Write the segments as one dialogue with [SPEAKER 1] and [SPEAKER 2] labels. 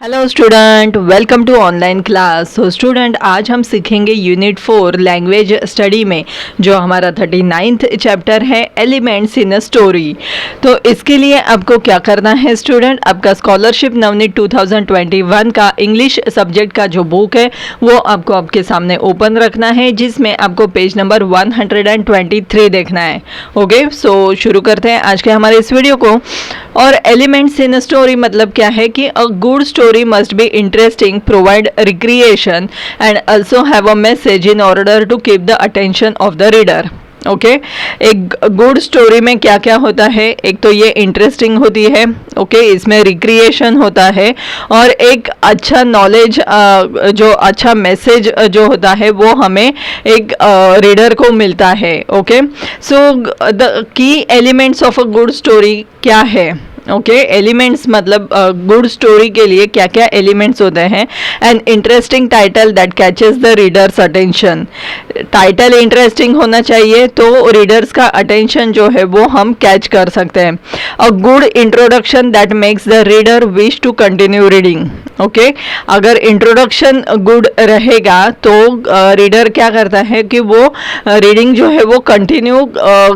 [SPEAKER 1] Hello student, welcome to online class. So student, आज हम सीखेंगे यूनिट 4 लैंग्वेज स्टडी में जो हमारा 39th चैप्टर है एलिमेंट्स इन अ स्टोरी। तो इसके लिए आपको क्या करना है स्टूडेंट, आपका स्कॉलरशिप नवनीत 2021 का इंग्लिश सब्जेक्ट का जो बुक है वो आपको आपके सामने ओपन रखना है, जिसमें आपको पेज नंबर 123 देखना है। ओके, सो शुरू करते हैं आज के हमारे इस वीडियो को। और एलिमेंट्स इन अ स्टोरी मतलब क्या है कि a good story must be interesting, provide recreation and also have a message in order to keep the attention of the reader. Okay, एक गुड स्टोरी में क्या क्या होता है, एक तो ये इंटरेस्टिंग होती है, ओके, इसमें रिक्रिएशन होता है और एक अच्छा नॉलेज जो अच्छा मैसेज जो होता है वो हमें एक रीडर को मिलता है। Okay, so the key elements of a good story क्या है। ओके, एलिमेंट्स मतलब गुड स्टोरी के लिए क्या क्या एलिमेंट्स होते हैं। An interesting title that catches the readers attention, title interesting होना चाहिए तो रीडर्स का अटेंशन जो है वो हम कैच कर सकते हैं। A good introduction that makes the reader wish to continue reading. Okay, अगर इंट्रोडक्शन गुड रहेगा तो रीडर क्या करता है कि वो रीडिंग जो है वो कंटिन्यू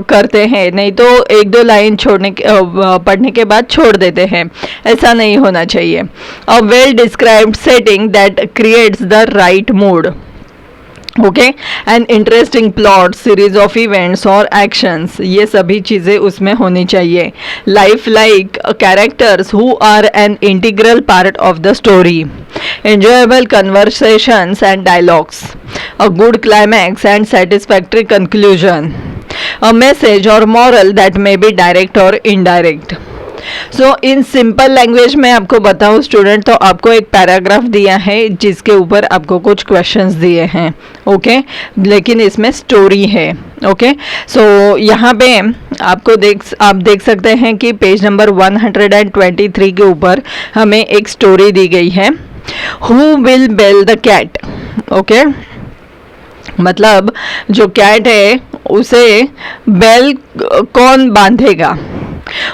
[SPEAKER 1] करते हैं, नहीं तो एक दो लाइन पढ़ने के बाद छोड़ देते हैं, ऐसा नहीं होना चाहिए। A well described setting that creates the right mood. Okay, an interesting plot, series of events और एक्शंस, ये सभी चीज़ें उसमें होनी चाहिए। Life like characters who are an integral part of the story, enjoyable conversations and dialogues, a good climax and satisfactory conclusion, a message or moral that may be direct or indirect. So in simple language में आपको बताऊँ student, तो आपको एक paragraph दिया है जिसके ऊपर आपको कुछ क्वेश्चंस दिए हैं। ओके, लेकिन इसमें स्टोरी है। ओके, सो यहाँ पे आप देख सकते हैं कि पेज नंबर 123 के ऊपर हमें एक स्टोरी दी गई है। Who will bell the cat. Okay, मतलब जो कैट है उसे बेल कौन बांधेगा।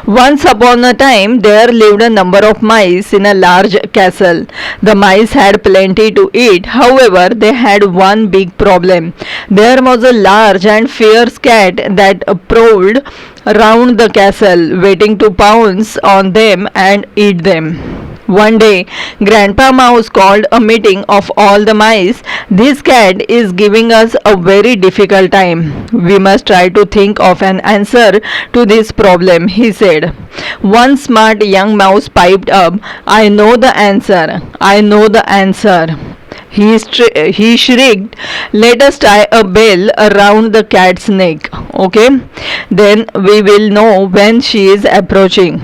[SPEAKER 1] Once upon a time, there lived a number of mice in a large castle. The mice had plenty to eat. However, they had one big problem. There was a large and fierce cat that prowled around the castle, waiting to pounce on them and eat them. One day, Grandpa Mouse called a meeting of all the mice. This cat is giving us a very difficult time. We must try to think of an answer to this problem, he said. One smart young mouse piped up, I know the answer. I know the answer. He shrieked, let us tie a bell around the cat's neck. Okay, then we will know when she is approaching.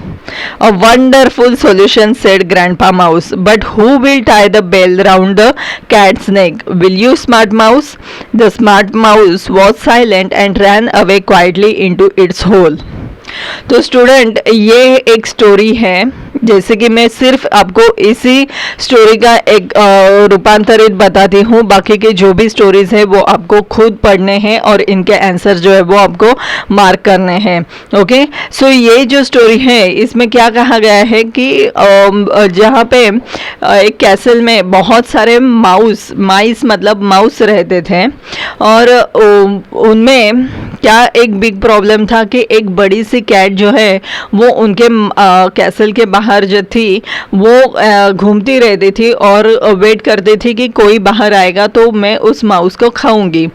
[SPEAKER 1] A wonderful solution, said Grandpa Mouse. But who will tie the bell round the cat's neck? Will you, Smart Mouse? The Smart Mouse was silent and ran away quietly into its hole. तो student, ये एक story है, जैसे कि मैं सिर्फ आपको इसी स्टोरी का एक रूपांतरित बताती हूँ, बाकी के जो भी स्टोरीज है वो आपको खुद पढ़ने हैं और इनके आंसर जो है वो आपको मार्क करने हैं। ओके, सो ये जो स्टोरी है इसमें क्या कहा गया है कि जहाँ पे एक कैसल में बहुत सारे माइस मतलब माउस रहते थे और उनमें क्या एक बिग प्रॉब्लम था कि एक बड़ी सी कैट जो है वो उनके कैसल के बाहर जो थी वो घूमती रहती थी और वेट करती थी कि कोई बाहर आएगा तो मैं उस माउस को खाऊंगी।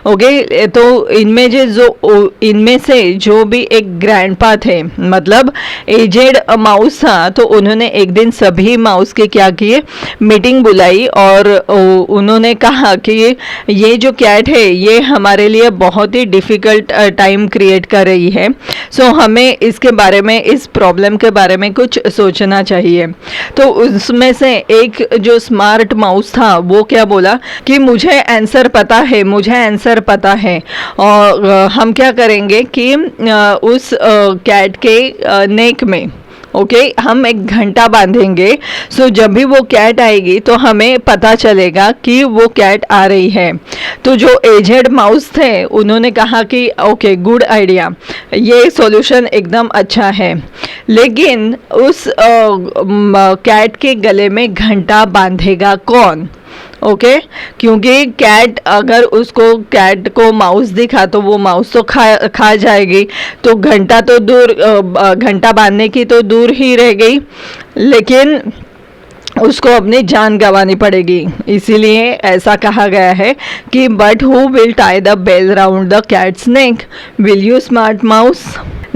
[SPEAKER 1] ओके, तो इनमें से जो भी एक ग्रैंडपा थे, मतलब एजेड माउस था, तो उन्होंने एक दिन सभी माउस के क्या किए, मीटिंग बुलाई और उन्होंने कहा कि ये जो कैट है ये हमारे लिए बहुत ही डिफ़िकल्ट टाइम क्रिएट कर रही है, सो हमें इसके बारे में, इस प्रॉब्लम के बारे में कुछ सोचना चाहिए। तो उसमें से एक जो स्मार्ट माउस था वो क्या बोला कि मुझे आंसर पता है, मुझे आंसर पता है, और हम क्या करेंगे कि उस कैट के नेक में, ओके हम एक घंटा बांधेंगे। सो जब भी वो कैट आएगी तो हमें पता चलेगा कि वो कैट आ रही है। तो जो एजेड माउस थे उन्होंने कहा कि ओके गुड आइडिया, ये सॉल्यूशन एकदम अच्छा है, लेकिन उस कैट के गले में घंटा बांधेगा कौन? ओके क्योंकि कैट, अगर उसको कैट को माउस दिखा तो वो माउस तो खा जाएगी, तो घंटा तो दूर, घंटा बांधने की तो दूर ही रह गई, लेकिन उसको अपनी जान गंवानी पड़ेगी। इसीलिए ऐसा कहा गया है कि but who will tie the bell round the cat's neck, will you smart mouse?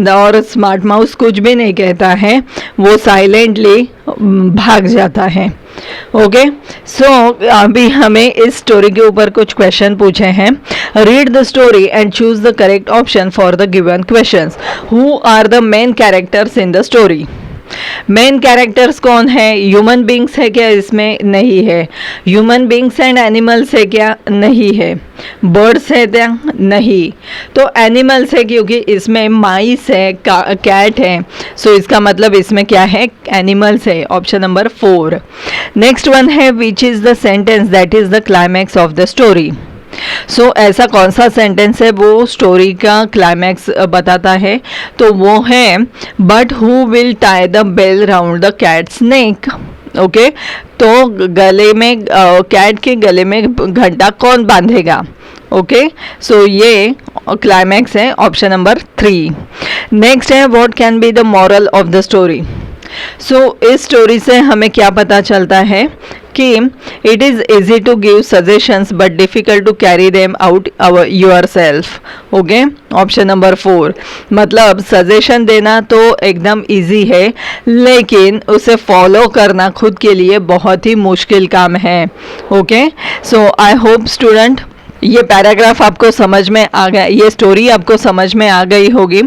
[SPEAKER 1] और स्मार्ट माउस कुछ भी नहीं कहता है, वो साइलेंटली भाग जाता है। ओके सो अभी हमें इस स्टोरी के ऊपर कुछ क्वेश्चन पूछे हैं। Read the story and choose the correct option for the given questions. Who are the main characters in the story? Main characters कौन है? ह्यूमन बींग्स है क्या इसमें? नहीं है। ह्यूमन बींग्स एंड एनिमल्स है क्या? नहीं है। बर्ड्स है क्या? नहीं। तो एनिमल्स है क्योंकि इसमें माइस है, कैट है, सो इसका मतलब इसमें क्या है? एनिमल्स है। Option number 4। नेक्स्ट वन है which is the sentence that is the climax of the story. So ऐसा कौन सा सेंटेंस है वो स्टोरी का क्लाइमैक्स बताता है? तो वो है but who will tie the bell round the cat's neck. Okay तो गले में, कैट के गले में घंटा कौन बांधेगा? ओके सो ये क्लाइमैक्स है। Option number 3। नेक्स्ट है what can be the moral of the story. So इस स्टोरी से हमें क्या पता चलता है कि it is easy to give suggestions but difficult to carry them out yourself. Okay option number 4, मतलब सजेशन देना तो एकदम ईजी है, लेकिन उसे फॉलो करना खुद के लिए बहुत ही मुश्किल काम है। Okay so I hope student ये पैराग्राफ आपको समझ में आ गया, ये स्टोरी आपको समझ में आ गई होगी।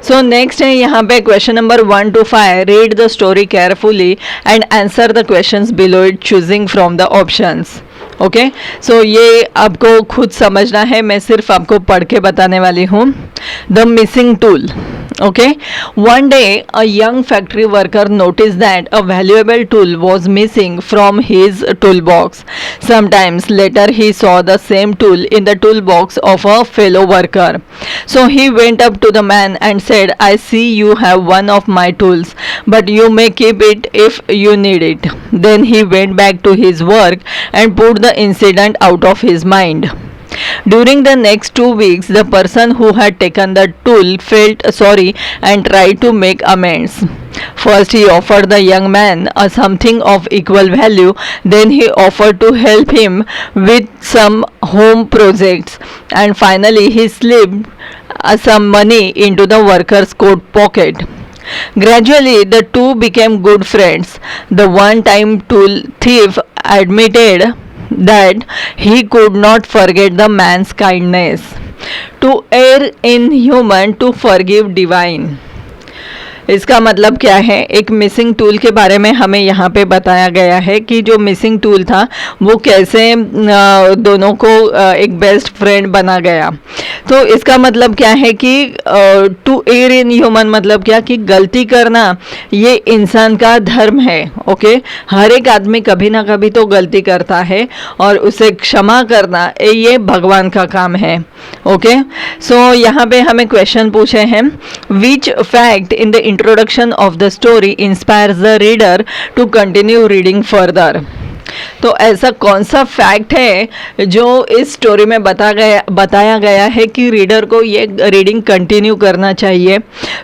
[SPEAKER 1] सो नेक्स्ट है यहाँ पे question number 1 to 5। Read the story carefully and answer the questions below it choosing from the options. Okay so ये आपको खुद समझना है, मैं सिर्फ आपको पढ़ के बताने वाली हूँ। The missing tool. Okay, one day a young factory worker noticed that a valuable tool was missing from his toolbox. Sometimes later he saw the same tool in the toolbox of a fellow worker. So he went up to the man and said, I see you have one of my tools, but you may keep it if you need it. Then he went back to his work and put the incident out of his mind. During the next 2 weeks, the person who had taken the tool felt sorry and tried to make amends. First, he offered the young man something of equal value. Then he offered to help him with some home projects. And finally, he slipped some money into the worker's coat pocket. Gradually, the two became good friends. The one-time tool thief admitted that he could not forget the man's kindness. To err in human, to forgive divine. इसका मतलब क्या है? एक missing tool के बारे में हमें यहाँ पे बताया गया है कि जो मिसिंग टूल था वो कैसे दोनों को एक बेस्ट फ्रेंड बना गया। तो इसका मतलब क्या है कि टू एयर इन ह्यूमन मतलब क्या कि गलती करना ये इंसान का धर्म है। ओके हर एक आदमी कभी ना कभी तो गलती करता है और उसे क्षमा करना ये भगवान का काम है। ओके सो यहाँ पे हमें क्वेश्चन पूछे हैं which fact in the introduction of the story inspires the reader to continue reading further. तो ऐसा कौन सा फैक्ट है जो इस स्टोरी में बताया गया है कि रीडर को ये रीडिंग कंटिन्यू करना चाहिए?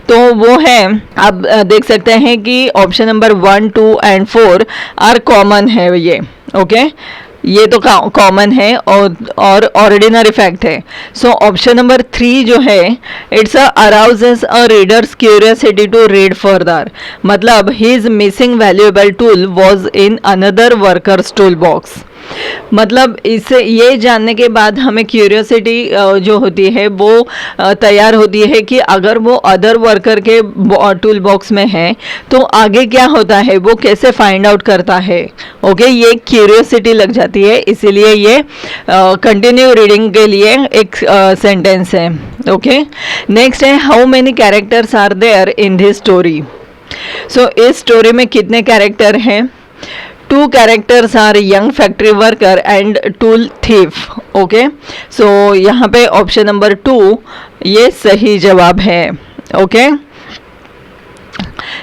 [SPEAKER 1] तो वो है, आप देख सकते हैं कि option number 1, 2 and 4 are common है ये। ओके ये तो कॉमन है और ऑर्डिनरी फैक्ट है। सो ऑप्शन नंबर 3 जो है it's arouses a reader's curiosity to read further, मतलब his missing valuable tool was in another worker's tool box. मतलब इससे ये जानने के बाद हमें क्यूरियोसिटी जो होती है वो तैयार होती है कि अगर वो अदर वर्कर के टूल बॉक्स में है तो आगे क्या होता है वो कैसे फाइंड आउट करता है। ओके ये क्यूरियोसिटी लग जाती है, इसीलिए ये कंटिन्यू रीडिंग के लिए एक सेंटेंस है। ओके नेक्स्ट है how many characters are there in this story. So इस स्टोरी में कितने कैरेक्टर हैं? 2 characters are young factory worker and tool thief. Okay, so यहाँ पे ऑप्शन नंबर 2 ये सही जवाब है. ओके,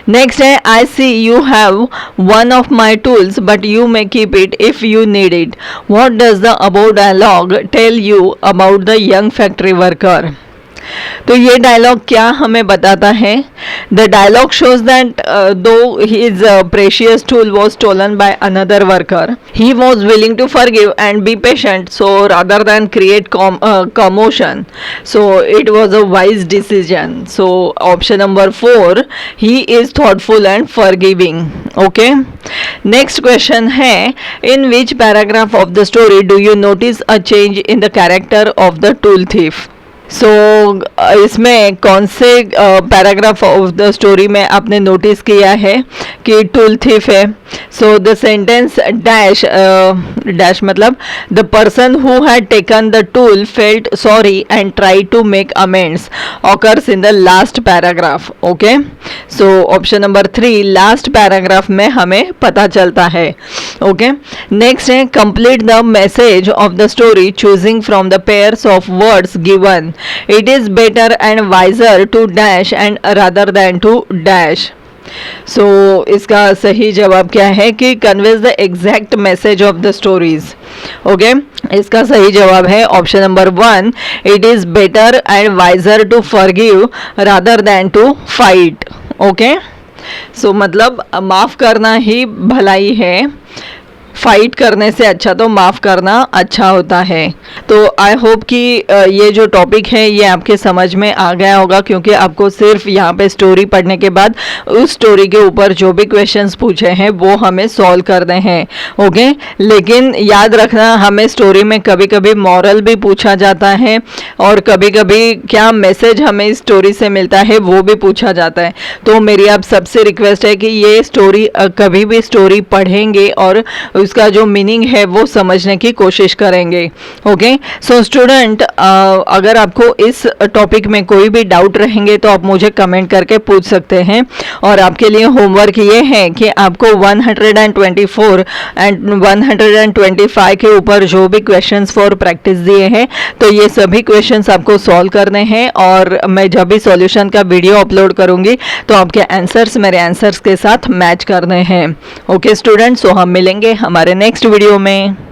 [SPEAKER 1] नेक्स्ट है I see you have one of my tools but you may keep it if you need it. What does the above dialogue tell you about the young factory worker? तो ये dialogue क्या हमें बताता है? The dialogue shows that though his precious tool was stolen by another worker, he was willing to forgive and be patient, so rather than create commotion, so it was a wise decision. So option number 4, he is thoughtful and forgiving. Okay, next question है, in which paragraph of the story do you notice a change in the character of the tool thief? सो इसमें कौन से paragraph of the story में आपने notice किया है कि tool thief है? So the sentence dash dash मतलब the person who had taken the tool felt sorry and try to make amends occurs in the last paragraph. Okay, so option number 3 last paragraph में हमें पता चलता है. Okay, next है complete the message of the story choosing from the pairs of words given. It is better and wiser to dash and rather than to dash. So इसका सही जवाब क्या है कि conveys the exact message of the stories. Okay, इसका सही जवाब है option number 1, it is better and wiser to forgive rather than to fight. Okay, so मतलब माफ़ करना ही भलाई है, फाइट करने से अच्छा तो माफ़ करना अच्छा होता है. तो आई होप कि ये जो टॉपिक है ये आपके समझ में आ गया होगा, क्योंकि आपको सिर्फ यहाँ पे स्टोरी पढ़ने के बाद उस स्टोरी के ऊपर जो भी क्वेश्चंस पूछे हैं वो हमें सॉल्व करने हैं. ओके, लेकिन याद रखना हमें स्टोरी में कभी कभी मॉरल भी पूछा जाता है और कभी कभी क्या मैसेज हमें इस स्टोरी से मिलता है वो भी पूछा जाता है. तो मेरी आप सबसे रिक्वेस्ट है कि ये स्टोरी कभी भी स्टोरी पढ़ेंगे और उसका जो मीनिंग है वो समझने की कोशिश करेंगे. ओके, सो स्टूडेंट, अगर आपको इस टॉपिक में कोई भी डाउट रहेंगे तो आप मुझे कमेंट करके पूछ सकते हैं. और आपके लिए होमवर्क ये है कि आपको 124 एंड 125 के ऊपर जो भी क्वेश्चंस फॉर प्रैक्टिस दिए हैं तो ये सभी क्वेश्चंस आपको सॉल्व करने हैं. और मैं जब भी सॉल्यूशन का वीडियो अपलोड करूंगी तो आपके आंसर्स मेरे आंसर्स के साथ मैच करने हैं. ओके स्टूडेंट, सो हम मिलेंगे हमारे नेक्स्ट वीडियो में.